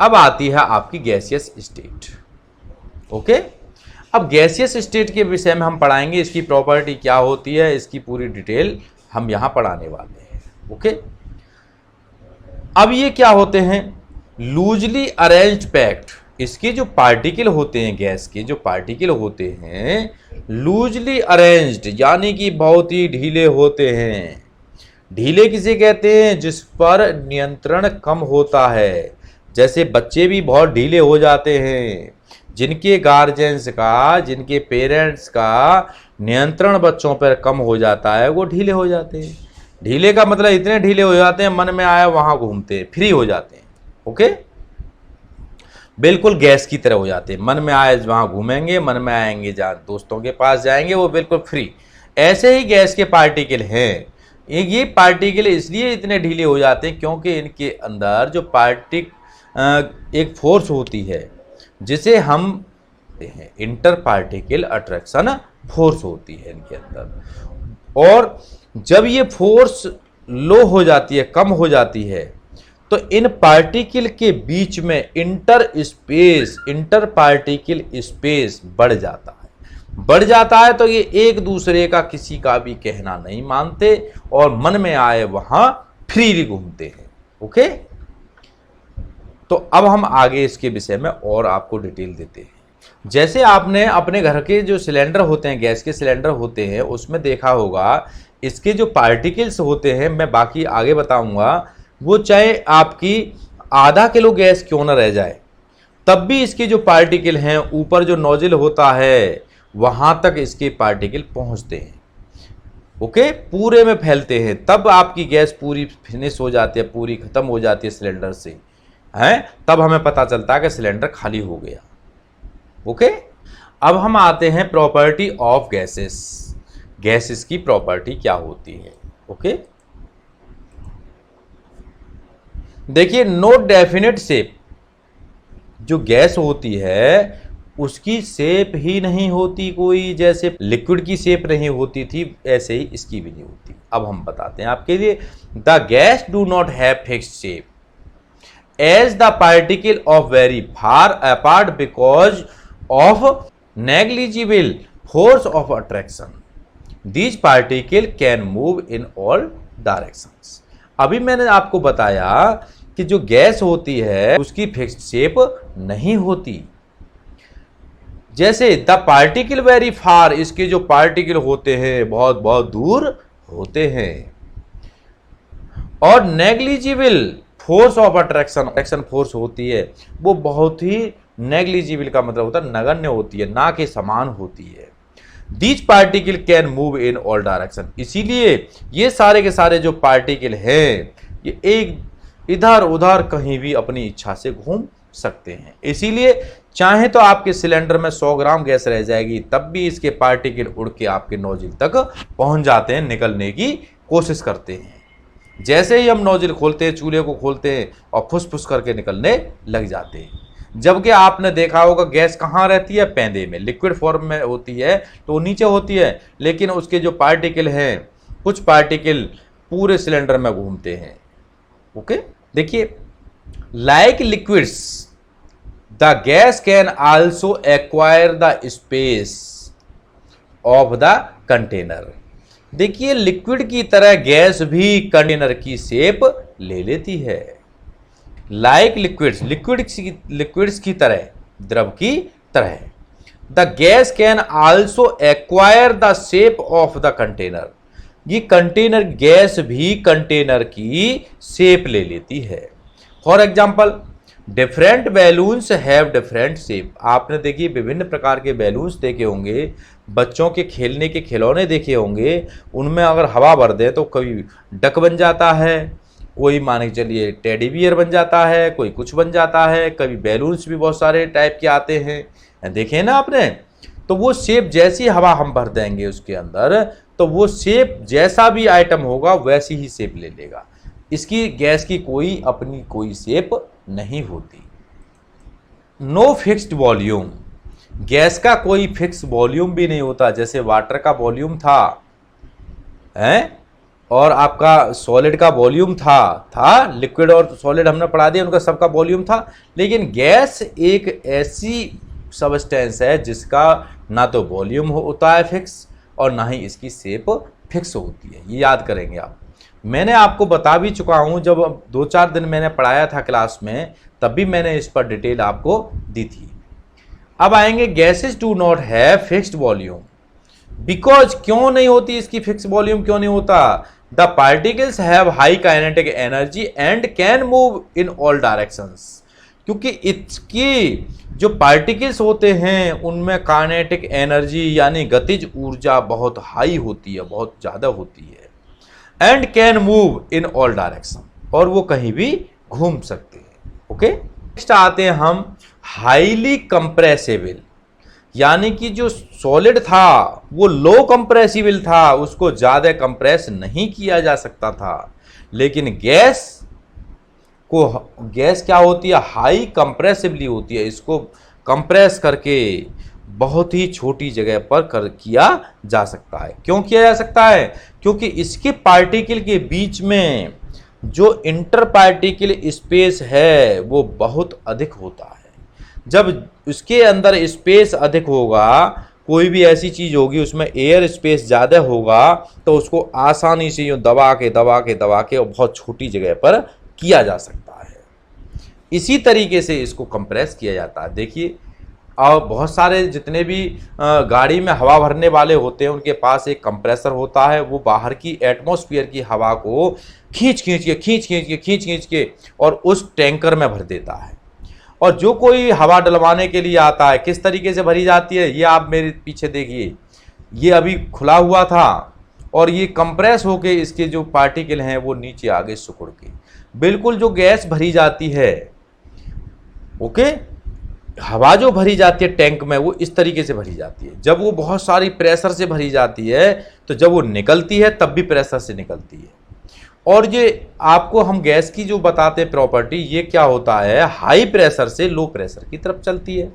अब आती है आपकी गैसियस स्टेट। ओके, अब गैसियस स्टेट के विषय में हम पढ़ाएंगे, इसकी प्रॉपर्टी क्या होती है, इसकी पूरी डिटेल हम यहां पढ़ाने वाले हैं। ओके, अब ये क्या होते हैं, लूजली अरेंज्ड पैक्ड। इसके जो पार्टिकल होते हैं, गैस के जो पार्टिकल होते हैं लूजली अरेंज्ड, यानी कि बहुत ही ढीले होते हैं। ढीले किसे कहते हैं, जिस पर नियंत्रण कम होता है। जैसे बच्चे भी बहुत ढीले हो जाते हैं, जिनके गार्जियंस का, जिनके पेरेंट्स का नियंत्रण बच्चों पर कम हो जाता है, वो ढीले हो जाते हैं। ढीले का मतलब इतने ढीले हो जाते हैं, मन में आया वहां घूमते हैं, फ्री हो जाते हैं। ओके, बिल्कुल गैस की तरह हो जाते हैं, मन में आए वहां घूमेंगे, मन में आएंगे जहां दोस्तों के पास जाएंगे, वो बिल्कुल फ्री। ऐसे ही गैस के पार्टिकल हैं। ये पार्टिकल इसलिए इतने ढीले हो जाते हैं क्योंकि इनके अंदर जो एक फोर्स होती है जिसे हम इंटर पार्टिकल अट्रैक्शन फोर्स होती है इनके अंदर। और जब ये फोर्स लो हो जाती है, कम हो जाती है, तो इन पार्टिकल के बीच में इंटर पार्टिकल स्पेस बढ़ जाता है। तो ये एक दूसरे का किसी का भी कहना नहीं मानते और मन में आए वहां फ्रीली घूमते हैं। ओके, तो अब हम आगे इसके विषय में और आपको डिटेल देते हैं। जैसे आपने अपने घर के जो सिलेंडर होते हैं, गैस के सिलेंडर होते हैं, उसमें देखा होगा इसके जो पार्टिकल्स होते हैं, मैं बाकी आगे बताऊंगा, वो चाहे आपकी आधा किलो गैस क्यों ना रह जाए, तब भी इसके जो पार्टिकल हैं, ऊपर जो नोजल होता है वहां तक इसके पार्टिकल पहुंचते हैं। ओके, पूरे में फैलते हैं, तब आपकी गैस पूरी फिनिश हो जाती है, पूरी खत्म हो जाती है सिलेंडर से, हैं, तब हमें पता चलता है कि सिलेंडर खाली हो गया। ओके, अब हम आते हैं प्रॉपर्टी ऑफ गैसेस। गैसेस की प्रॉपर्टी क्या होती है। ओके, देखिए, नो डेफिनेट शेप। जो गैस होती है उसकी शेप ही नहीं होती कोई, जैसे लिक्विड की शेप नहीं होती थी ऐसे ही इसकी भी नहीं होती। अब हम बताते हैं आपके लिए, the gas do not have fixed shape as the particle of very far apart because of negligible force of attraction. These particle can move in all directions. अभी मैंने आपको बताया कि जो गैस होती है उसकी फिक्स्ड शेप नहीं होती। जैसे द पार्टिकल वेरी फार, इसके जो पार्टिकल होते हैं बहुत बहुत दूर होते हैं। और negligible force of attraction force होती है, वो बहुत ही नेग्लिजिबल का मतलब होता है नगण्य होती है, ना के समान होती है। These particle can move in all direction. इसीलिए ये सारे के सारे जो पार्टिकल हैं ये एक इधर उधर कहीं भी अपनी इच्छा से घूम सकते हैं। इसीलिए चाहे तो आपके सिलेंडर में 100 ग्राम गैस रह जाएगी, तब भी इसके पार्टिकल उड़ के आपके नोजल तक पहुंच जाते हैं, निकलने की कोशिश करते हैं। जैसे ही हम नोजल खोलते हैं, चूल्हे को खोलते हैं और फुस फुस करके निकलने लग जाते हैं। जबकि आपने देखा होगा गैस कहाँ रहती है, पैंदे में, लिक्विड फॉर्म में होती है तो वो नीचे होती है, लेकिन उसके जो पार्टिकल हैं, कुछ पार्टिकल पूरे सिलेंडर में घूमते हैं। ओके, देखिए, like liquids the gas can also acquire the space of the container. देखिए, लिक्विड की तरह गैस भी कंटेनर की शेप ले लेती है। लाइक लिक्विड्स की तरह, द्रव की तरह। The gas can also acquire the shape of the container. ये कंटेनर गैस भी कंटेनर की शेप ले लेती है। For example, different balloons have different shape. आपने देखिए विभिन्न प्रकार के बैलून्स देखे होंगे, बच्चों के खेलने के खिलौने देखे होंगे, उनमें अगर हवा भर दे तो कभी डक बन जाता है, कोई मान के चलिए टेडी बियर बन जाता है, कोई कुछ बन जाता है, कभी बैलून्स भी बहुत सारे टाइप के आते हैं, देखे ना आपने। तो वो शेप जैसी हवा हम भर देंगे उसके अंदर, तो वो शेप जैसा भी आइटम होगा वैसी ही शेप ले लेगा। इसकी गैस की कोई अपनी कोई शेप नहीं होती। No fixed volume. गैस का कोई फिक्स वॉल्यूम भी नहीं होता, जैसे वाटर का वॉल्यूम था, हैं, और आपका सॉलिड का वॉल्यूम था लिक्विड और सॉलिड हमने पढ़ा दिया, उनका सबका वॉल्यूम था। लेकिन गैस एक ऐसी सबस्टेंस है जिसका ना तो वॉल्यूम होता है फिक्स और ना ही इसकी शेप फिक्स होती है, ये याद करेंगे आप। मैंने आपको बता भी चुका हूँ, जब 2-4 दिन मैंने पढ़ाया था क्लास में, तब भी मैंने इस पर डिटेल आपको दी थी। अब आएंगे gases do not have fixed volume, because क्यों नहीं होती इसकी फिक्स वॉल्यूम, क्यों नहीं होता? The particles have high kinetic energy and can move in all directions, क्योंकि इसकी जो पार्टिकल्स होते हैं उनमें काइनेटिक एनर्जी यानी गतिज ऊर्जा बहुत हाई होती है, बहुत ज़्यादा होती है। And can move in all direction, और वो कहीं भी घूम सकते हैं। ओके, नेक्स्ट आते हैं हम हाईली कंप्रेसिबल, यानी कि जो सॉलिड था वो लो कंप्रेसिबल था, उसको ज़्यादा कंप्रेस नहीं किया जा सकता था। लेकिन गैस क्या होती है? हाई कंप्रेसिबली होती है, इसको कंप्रेस करके बहुत ही छोटी जगह पर किया जा सकता है। क्यों किया जा सकता है? क्योंकि इसके पार्टिकल के बीच में जो इंटर पार्टिकल स्पेस है वो बहुत अधिक होता है। जब उसके अंदर स्पेस अधिक होगा, कोई भी ऐसी चीज होगी उसमें एयर स्पेस ज़्यादा होगा, तो उसको आसानी से यूँ दबा के और बहुत छोटी जगह पर किया जा सकता है। इसी तरीके से इसको कंप्रेस किया जाता है। देखिए, और बहुत सारे जितने भी गाड़ी में हवा भरने वाले होते हैं उनके पास एक कंप्रेसर होता है, वो बाहर की एटमॉस्फेयर की हवा को खींच खींच के और उस टैंकर में भर देता है। और जो कोई हवा डलवाने के लिए आता है, किस तरीके से भरी जाती है, ये आप मेरे पीछे देखिए, ये अभी खुला हुआ था और ये कंप्रेस होके इसके जो पार्टिकल हैं वो नीचे आगे सिकुड़ के, बिल्कुल जो गैस भरी जाती है, ओके, हवा जो भरी जाती है टैंक में वो इस तरीके से भरी जाती है। जब वो बहुत सारी प्रेशर से भरी जाती है तो जब वो निकलती है तब भी प्रेशर से निकलती है। और ये आपको हम गैस की जो बताते हैं प्रॉपर्टी, ये क्या होता है? हाई प्रेशर से लो प्रेशर की तरफ चलती है।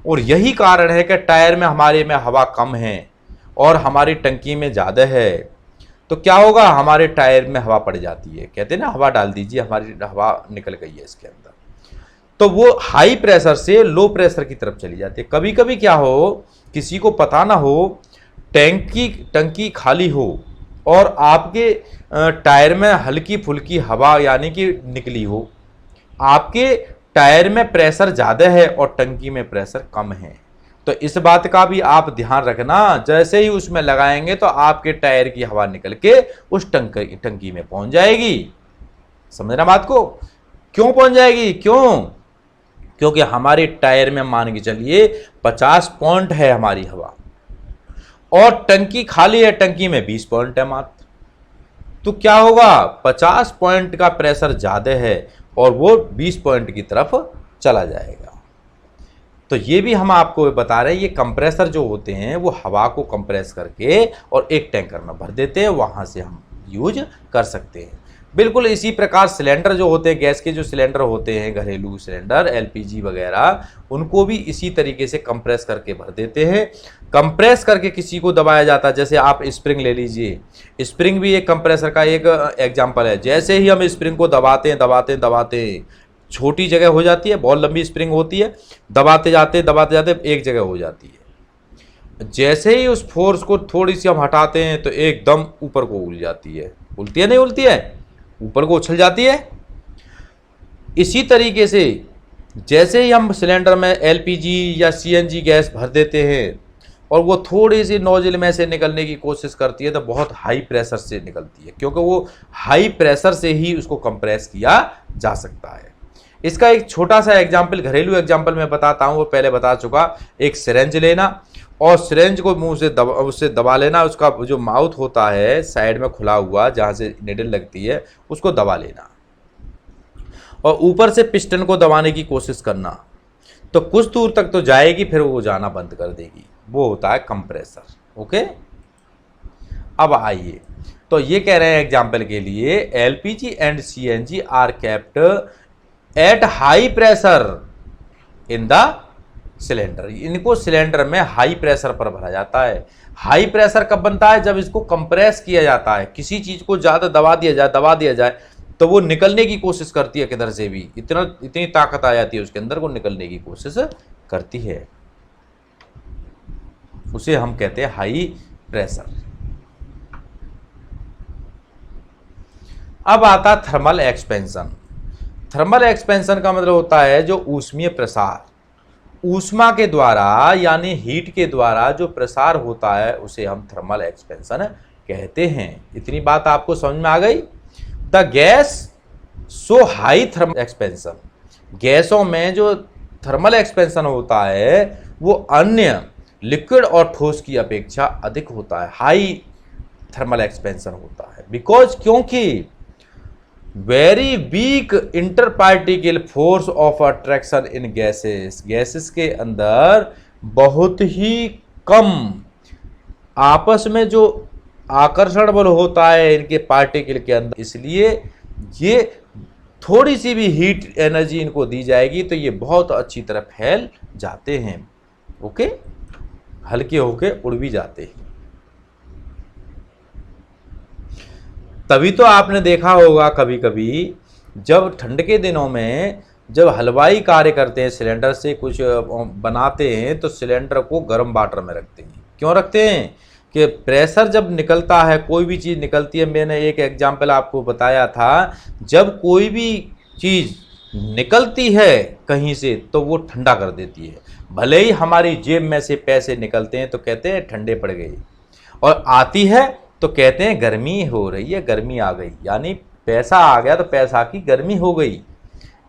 और यही कारण है कि टायर में हमारे में हवा कम है और हमारी टंकी में ज़्यादा है, तो क्या होगा? हमारे टायर में हवा पड़ जाती है। कहते हैं ना, हवा डाल दीजिए, हमारी हवा निकल गई है इसके अंदर, तो वो हाई प्रेशर से लो प्रेशर की तरफ चली जाती है। कभी कभी क्या हो, किसी को पता ना हो, टंकी खाली हो और आपके टायर में हल्की फुल्की हवा यानी कि निकली हो, आपके टायर में प्रेशर ज़्यादा है और टंकी में प्रेशर कम है, तो इस बात का भी आप ध्यान रखना। जैसे ही उसमें लगाएंगे तो आपके टायर की हवा निकल के उस टंकी में पहुंच जाएगी। समझना बात को? क्यों पहुंच जाएगी? क्योंकि हमारे टायर में मान के चलिए 50 पॉइंट है हमारी हवा और टंकी खाली है, टंकी में 20 पॉइंट है मात्र, तो क्या होगा? 50 पॉइंट का प्रेशर ज़्यादा है और वो 20 पॉइंट की तरफ चला जाएगा। तो ये भी हम आपको बता रहे हैं, ये कंप्रेसर जो होते हैं वो हवा को कंप्रेस करके और एक टैंकर में भर देते हैं, वहाँ से हम यूज कर सकते हैं। बिल्कुल इसी प्रकार सिलेंडर जो होते हैं, गैस के जो सिलेंडर होते हैं, घरेलू सिलेंडर, एलपीजी वगैरह, उनको भी इसी तरीके से कंप्रेस करके भर देते हैं। कंप्रेस करके किसी को दबाया जाता है, जैसे आप स्प्रिंग ले लीजिए, स्प्रिंग भी एक कंप्रेसर का एक एग्जाम्पल है। जैसे ही हम स्प्रिंग को दबाते हैं, छोटी जगह हो जाती है, बहुत लंबी स्प्रिंग होती है, दबाते जाते एक जगह हो जाती है। जैसे ही उस फोर्स को थोड़ी सी हम हटाते हैं तो एकदम ऊपर को उल जाती है, उलती है नहीं उलती है, ऊपर को उछल जाती है। इसी तरीके से जैसे ही हम सिलेंडर में एलपीजी या सीएनजी गैस भर देते हैं और वो थोड़ी सी नोजल में से निकलने की कोशिश करती है तो बहुत हाई प्रेशर से निकलती है, क्योंकि वो हाई प्रेशर से ही उसको कंप्रेस किया जा सकता है। इसका एक छोटा सा एग्जाम्पल, घरेलू एग्जाम्पल मैं बताता हूँ, वो पहले बता चुका। एक सिरेंज लेना और सिरेंज को मुंह से उससे दबा लेना, उसका जो माउथ होता है साइड में खुला हुआ जहाँ से निडल लगती है उसको दबा लेना और ऊपर से पिस्टन को दबाने की कोशिश करना, तो कुछ दूर तक तो जाएगी, फिर वो जाना बंद कर देगी। वो होता है कंप्रेसर। ओके, अब आइए, तो ये कह रहे हैं एग्जाम्पल के लिए, LPG and CNG are kept at high pressure in the cylinder, इनको सिलेंडर में हाई प्रेशर पर भरा जाता है। हाई प्रेशर कब बनता है? जब इसको कंप्रेस किया जाता है, किसी चीज को ज्यादा दबा दिया जाए तो वो निकलने की कोशिश करती है, किधर से भी इतनी ताकत आ जाती है उसके अंदर, वो निकलने की कोशिश करती है। उसे हम कहते हैं हाई प्रेशर। अब आता थर्मल एक्सपेंशन। थर्मल एक्सपेंशन का मतलब होता है जो ऊष्मीय प्रसार, ऊष्मा के द्वारा यानी हीट के द्वारा जो प्रसार होता है उसे हम थर्मल एक्सपेंशन कहते हैं। इतनी बात आपको समझ में आ गई। The gas so high thermal expansion, गैसों में जो थर्मल एक्सपेंशन होता है वो अन्य लिक्विड और ठोस की अपेक्षा अधिक होता है, हाई थर्मल एक्सपेंशन होता है। बिकॉज क्योंकि very weak inter particle force of attraction in gases, gases के अंदर बहुत ही कम आपस में जो आकर्षण बल होता है इनके पार्टिकल के अंदर, इसलिए ये थोड़ी सी भी हीट एनर्जी इनको दी जाएगी तो ये बहुत अच्छी तरह फैल जाते हैं। ओके, हल्के होके उड़ भी जाते हैं। तभी तो आपने देखा होगा कभी कभी जब ठंड के दिनों में जब हलवाई कार्य करते हैं, सिलेंडर से कुछ बनाते हैं तो सिलेंडर को गर्म वाटर में रखते हैं। क्यों रखते हैं? कि प्रेशर जब निकलता है, कोई भी चीज़ निकलती है, मैंने एक एग्जाम्पल आपको बताया था, जब कोई भी चीज़ निकलती है कहीं से तो वो ठंडा कर देती है। भले ही हमारी जेब में से पैसे निकलते हैं तो कहते हैं ठंडे पड़ गए, और आती है तो कहते हैं गर्मी हो रही है, गर्मी आ गई, यानी पैसा आ गया तो पैसा की गर्मी हो गई,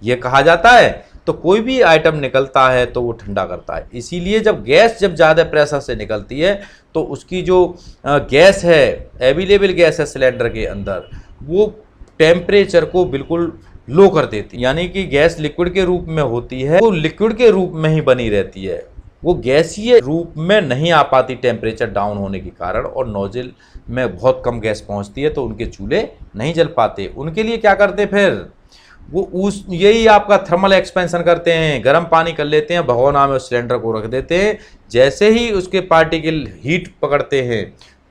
ये कहा जाता है। तो कोई भी आइटम निकलता है तो वो ठंडा करता है। इसीलिए जब गैस जब ज़्यादा प्रेशर से निकलती है तो उसकी जो गैस है, अवेलेबल गैस है सिलेंडर के अंदर, वो टेम्परेचर को बिल्कुल लो कर देती है। यानी कि गैस लिक्विड के रूप में होती है, वो लिक्विड के रूप में ही बनी रहती है, वो गैसीय रूप में नहीं आ पाती टेम्परेचर डाउन होने के कारण, और नोजल में बहुत कम गैस पहुंचती है तो उनके चूल्हे नहीं जल पाते। उनके लिए क्या करते फिर वो यही आपका थर्मल एक्सपेंशन करते हैं, गर्म पानी कर लेते हैं, भगोना में उस सिलेंडर को रख देते हैं, जैसे ही उसके पार्टिकल हीट पकड़ते हैं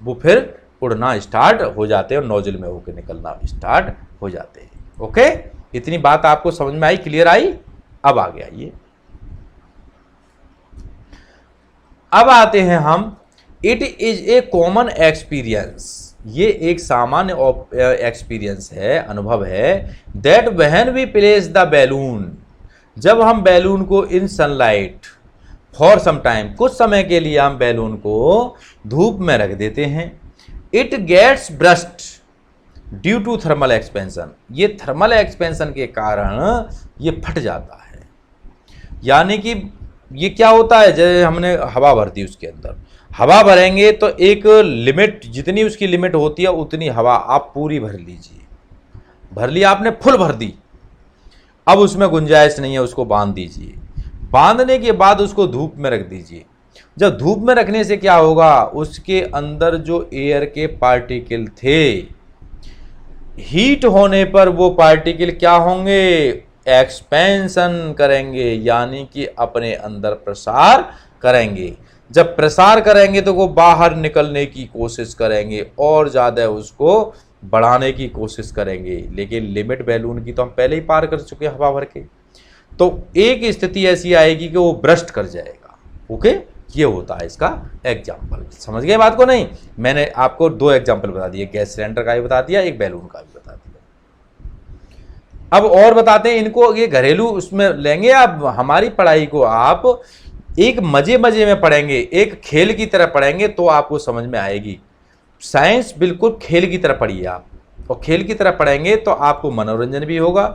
वो फिर उड़ना स्टार्ट हो जाते हैं और नोजल में होकर निकलना स्टार्ट हो जाते हैं। ओके, इतनी बात आपको समझ में आई, क्लियर आई? अब आ गया ये। अब आते हैं हम, it is a common experience, ये एक सामान्य एक्सपीरियंस है, अनुभव है, that when we place the balloon, जब हम बैलून को in sunlight for some time, कुछ समय के लिए हम बैलून को धूप में रख देते हैं, it gets burst due to thermal expansion, ये थर्मल एक्सपेंशन के कारण ये फट जाता है। यानी कि ये क्या होता है, जैसे हमने हवा भर दी, उसके अंदर हवा भरेंगे तो एक लिमिट, जितनी उसकी लिमिट होती है उतनी हवा आप पूरी भर लीजिए, भर लिया आपने, फुल भर दी, अब उसमें गुंजाइश नहीं है, उसको बांध दीजिए। बांधने के बाद उसको धूप में रख दीजिए। जब धूप में रखने से क्या होगा, उसके अंदर जो एयर के पार्टिकल थे, हीट होने पर वो पार्टिकल क्या होंगे, एक्सपेंशन करेंगे, यानी कि अपने अंदर प्रसार करेंगे। जब प्रसार करेंगे तो वो बाहर निकलने की कोशिश करेंगे और ज़्यादा उसको बढ़ाने की कोशिश करेंगे, लेकिन लिमिट बैलून की तो हम पहले ही पार कर चुके हवा भर के। तो एक स्थिति ऐसी आएगी कि वो ब्रस्ट कर जाएगा। ओके, ये होता है इसका एग्जाम्पल। समझ गए बात को? नहीं, मैंने आपको दो एग्जाम्पल बता दिए, गैस सिलेंडर का भी बता दिया, एक बैलून का भी बता दिया। अब और बताते हैं इनको, ये घरेलू उसमें लेंगे आप। हमारी पढ़ाई को आप एक मजे मजे में पढ़ेंगे, एक खेल की तरह पढ़ेंगे तो आपको समझ में आएगी। साइंस बिल्कुल खेल की तरह पढ़िए आप, और खेल की तरह पढ़ेंगे तो आपको मनोरंजन भी होगा,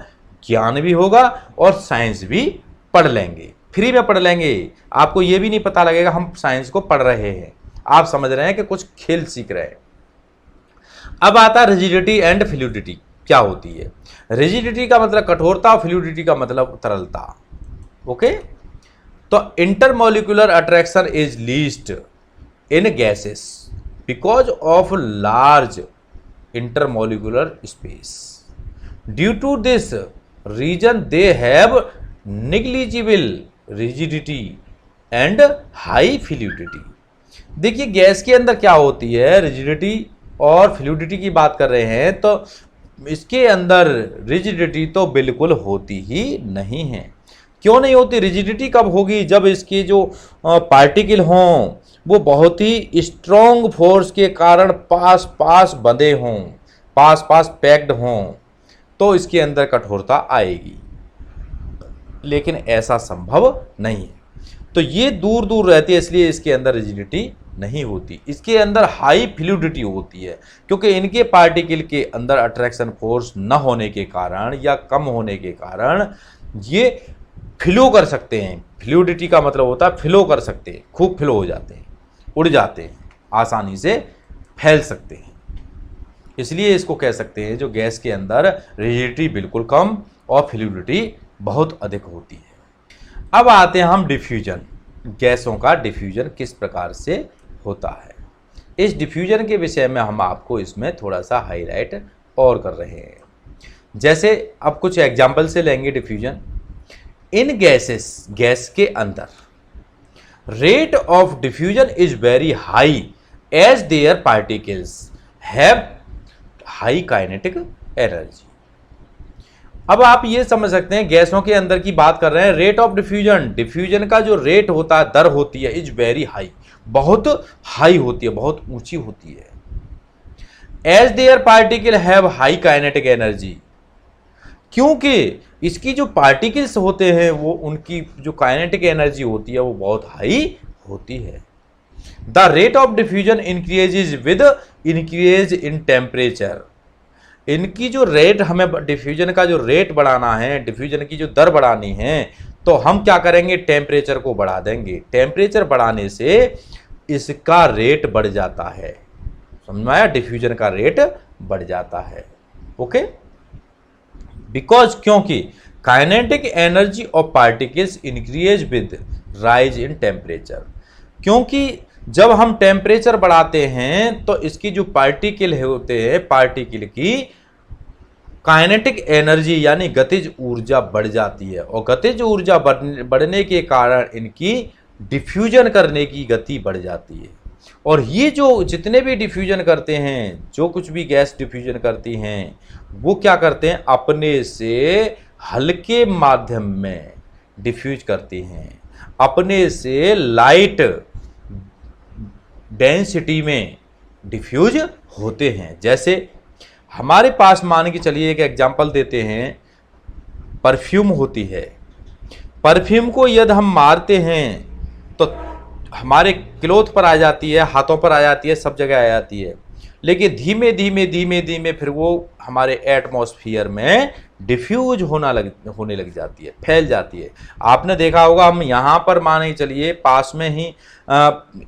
ज्ञान भी होगा, और साइंस भी पढ़ लेंगे, फ्री में पढ़ लेंगे। आपको ये भी नहीं पता लगेगा हम साइंस को पढ़ रहे हैं, आप समझ रहे हैं कि कुछ खेल सीख रहे हैं। अब आता रिजिडिटी एंड फ्लूइडिटी, क्या होती है? रिजिडिटी का मतलब कठोरता, फ्लूइडिटी का मतलब तरलता। ओके, तो intermolecular attraction is least in gases because of large intermolecular space. Due to this reason they have negligible rigidity and high fluidity. देखिए गैस के अंदर क्या होती है, रिजिडिटी और फ्लूइडिटी की बात कर रहे हैं तो इसके अंदर रिजिडिटी तो बिल्कुल होती ही नहीं है। क्यों नहीं होती? रिजिडिटी कब होगी? जब इसके जो पार्टिकल हों वो बहुत ही स्ट्रॉन्ग फोर्स के कारण पास पास बंधे हों, पास पास पैक्ड हों, तो इसके अंदर कठोरता आएगी। लेकिन ऐसा संभव नहीं है, तो ये दूर दूर रहती है, इसलिए इसके अंदर रिजिडिटी नहीं होती। इसके अंदर हाई फ्लूइडिटी होती है, क्योंकि इनके पार्टिकल के अंदर अट्रैक्शन फोर्स न होने के कारण या कम होने के कारण ये फ्लो कर सकते हैं। फ्लूइडिटी का मतलब होता है फ्लो कर सकते हैं, खूब फ्लो हो जाते हैं, उड़ जाते हैं, आसानी से फैल सकते हैं। इसलिए इसको कह सकते हैं जो गैस के अंदर रिजिडिटी बिल्कुल कम और फ्लूइडिटी बहुत अधिक होती है। अब आते हैं हम डिफ्यूजन। गैसों का डिफ्यूजन किस प्रकार से होता है, इस डिफ्यूजन के विषय में हम आपको इसमें थोड़ा सा हाईलाइट और कर रहे हैं। जैसे अब कुछ एग्जाम्पल से लेंगे डिफ्यूजन। इन गैसेस, गैस के अंदर rate of diffusion is very high as their particles have high kinetic energy. अब आप ये समझ सकते हैं गैसों के अंदर की बात कर रहे हैं, रेट ऑफ डिफ्यूजन, डिफ्यूजन का जो रेट होता है, दर होती है, इज वेरी हाई, बहुत हाई होती है, बहुत ऊंची होती है। As their particle have high kinetic energy, क्योंकि इसकी जो पार्टिकल्स होते हैं वो उनकी जो काइनेटिक एनर्जी होती है वो बहुत हाई होती है। The rate of diffusion increases with increase in temperature. इनकी जो रेट, हमें डिफ्यूजन का जो रेट बढ़ाना है, डिफ्यूजन की जो दर बढ़ानी है, तो हम क्या करेंगे, टेम्परेचर को बढ़ा देंगे। टेम्परेचर बढ़ाने से इसका रेट बढ़ जाता है, समझ में आया? डिफ्यूजन का रेट बढ़ जाता है। ओके, बिकॉज, क्योंकि kinetic energy of particles increase with rise in temperature. क्योंकि जब हम टेम्परेचर बढ़ाते हैं तो इसकी जो पार्टिकल होते हैं, पार्टिकल की काइनेटिक एनर्जी यानी गतिज ऊर्जा बढ़ जाती है, और गतिज ऊर्जा बढ़ने के कारण इनकी डिफ्यूजन करने की गति बढ़ जाती है। और ये जो जितने भी डिफ्यूजन करते हैं, जो कुछ भी गैस डिफ्यूजन करती हैं, वो क्या करते हैं, अपने से हल्के माध्यम में डिफ्यूज करती हैं, अपने से लाइट डेंसिटी में डिफ्यूज होते हैं। जैसे हमारे पास, मान के चलिए एक एग्जांपल देते हैं, परफ्यूम होती है। परफ्यूम को यदि हम मारते हैं तो हमारे क्लोथ पर आ जाती है, हाथों पर आ जाती है, सब जगह आ जाती है, लेकिन धीमे धीमे धीमे धीमे फिर वो हमारे एटमॉस्फेयर में डिफ्यूज होने लग जाती है, फैल जाती है। आपने देखा होगा, हम यहाँ पर माने चलिए पास में ही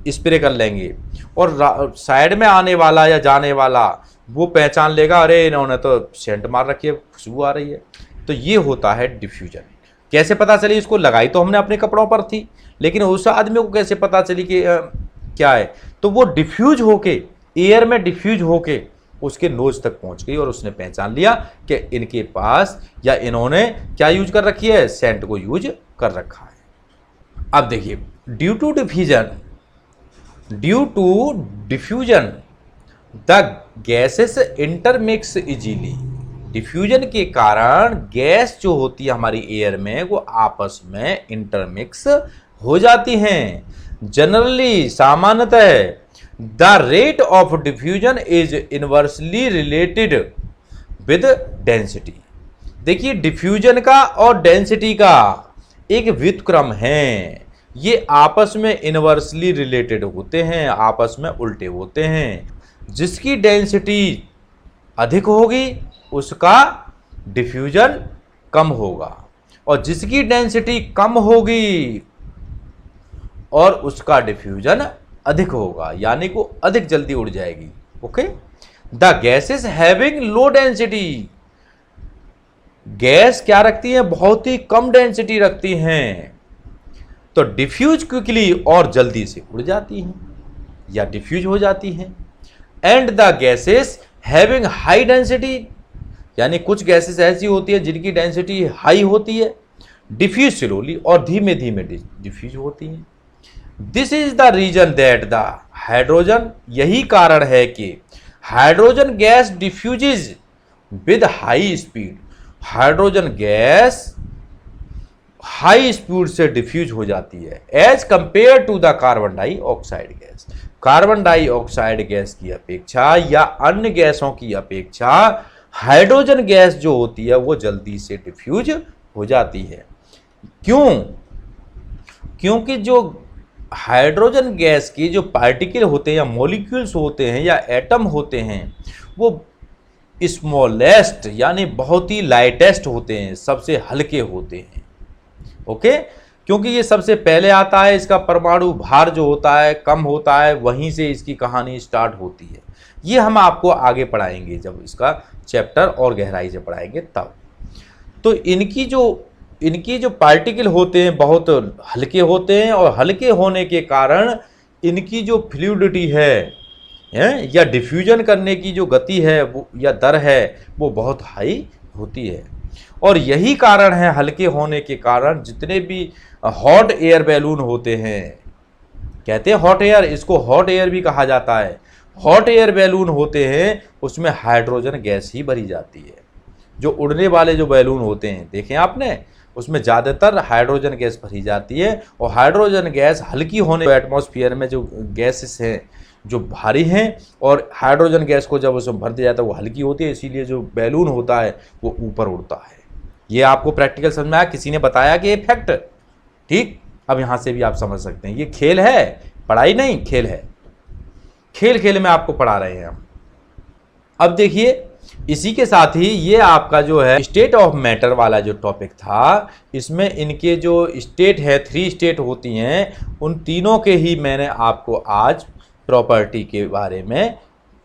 स्प्रे कर लेंगे और साइड में आने वाला या जाने वाला वो पहचान लेगा, अरे इन्होंने तो सेंट मार रखी है, खुशबू आ रही है। तो ये होता है डिफ्यूजन। कैसे पता चली? इसको लगाई तो हमने अपने कपड़ों पर थी, लेकिन उस आदमी को कैसे पता चली कि क्या है? तो वो डिफ्यूज होके, एयर में डिफ्यूज होके उसके नोज तक पहुंच गई और उसने पहचान लिया कि इनके पास या इन्होंने क्या यूज कर रखी है, सेंट को यूज कर रखा है। अब देखिए, due to diffusion the gases intermix easily. Diffusion के कारण गैस जो होती है हमारी एयर में वो आपस में इंटरमिक्स हो जाती हैं। जनरली, सामान्यतः, the rate of diffusion is inversely related with density. देखिए, डिफ्यूजन का और डेंसिटी का एक व्युत्क्रम है, ये आपस में इनवर्सली रिलेटेड होते हैं, आपस में उल्टे होते हैं। जिसकी डेंसिटी अधिक होगी उसका डिफ्यूजन कम होगा, और जिसकी डेंसिटी कम होगी और उसका डिफ्यूजन अधिक होगा, यानी को अधिक जल्दी उड़ जाएगी। Okay, the gases having low density, gas क्या रखती है, बहुत ही कम डेंसिटी रखती हैं, तो डिफ्यूज क्विकली और जल्दी से उड़ जाती हैं या डिफ्यूज हो जाती हैं। And the gases having high density, यानी कुछ गैसेस ऐसी होती है जिनकी डेंसिटी हाई होती है, डिफ्यूज स्लोली और धीमे धीमे डिफ्यूज होती हैं। This is the reason that the hydrogen, यही कारण है कि hydrogen gas diffuses with high speed, hydrogen gas high speed से डिफ्यूज हो जाती है as compare to the carbon dioxide gas, carbon dioxide gas की अपेक्षा या अन्य गैसों की अपेक्षा हाइड्रोजन गैस जो होती है वो जल्दी से डिफ्यूज हो जाती है। क्यों? क्योंकि जो हाइड्रोजन गैस की जो पार्टिकल होते हैं या मॉलिक्यूल्स होते हैं या एटम होते हैं वो स्मॉलेस्ट यानी बहुत ही लाइटेस्ट होते हैं, सबसे हल्के होते हैं। ओके, क्योंकि ये सबसे पहले आता है, इसका परमाणु भार जो होता है कम होता है, वहीं से इसकी कहानी स्टार्ट होती है। ये हम आपको आगे पढ़ाएंगे जब इसका चैप्टर और गहराई से पढ़ाएंगे तब। तो इनकी जो पार्टिकल होते हैं बहुत हल्के होते हैं और हल्के होने के कारण इनकी जो फ्लूइडिटी है या डिफ्यूजन करने की जो गति है वो या दर है वो बहुत हाई होती है। और यही कारण है हल्के होने के कारण जितने भी हॉट एयर बैलून होते हैं, कहते हैं हॉट एयर, इसको हॉट एयर भी कहा जाता है, हॉट एयर बैलून होते हैं उसमें हाइड्रोजन गैस ही भरी जाती है। जो उड़ने वाले जो बैलून होते हैं देखें आपने, उसमें ज़्यादातर हाइड्रोजन गैस भरी जाती है और हाइड्रोजन गैस हल्की होने एटमॉस्फेयर में जो गैसेस हैं जो भारी हैं और हाइड्रोजन गैस को जब उसमें भर दिया जाता है वो हल्की होती है, इसीलिए जो बैलून होता है वो ऊपर उड़ता है। ये आपको प्रैक्टिकल समझ में आया, किसी ने बताया कि ये फैक्ट, ठीक। अब यहाँ से भी आप समझ सकते हैं ये खेल है, पढ़ाई नहीं, खेल है, खेल खेल में आपको पढ़ा रहे हैं हम। अब देखिए इसी के साथ ही ये आपका जो है स्टेट ऑफ मैटर वाला जो टॉपिक था, इसमें इनके जो स्टेट है 3 स्टेट होती हैं, उन तीनों के ही मैंने आपको आज प्रॉपर्टी के बारे में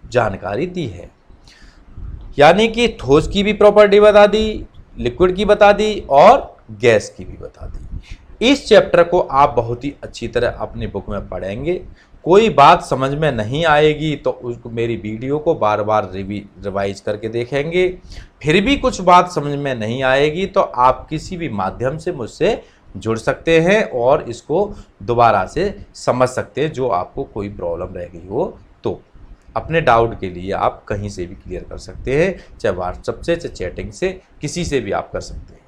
जानकारी दी है। यानी कि ठोस की भी प्रॉपर्टी बता दी, लिक्विड की बता दी और गैस की भी बता दी। इस चैप्टर को आप बहुत ही अच्छी तरह अपनी बुक में पढ़ेंगे। कोई बात समझ में नहीं आएगी तो उसको मेरी वीडियो को बार बार रिवाइज करके देखेंगे। फिर भी कुछ बात समझ में नहीं आएगी तो आप किसी भी माध्यम से मुझसे जुड़ सकते हैं और इसको दोबारा से समझ सकते हैं। जो आपको कोई प्रॉब्लम रह गई हो तो अपने डाउट के लिए आप कहीं से भी क्लियर कर सकते हैं, चाहे व्हाट्सएप से, चाहे चैटिंग से, किसी से भी आप कर सकते हैं।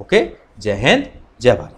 ओके, जय हिंद, जय भारत।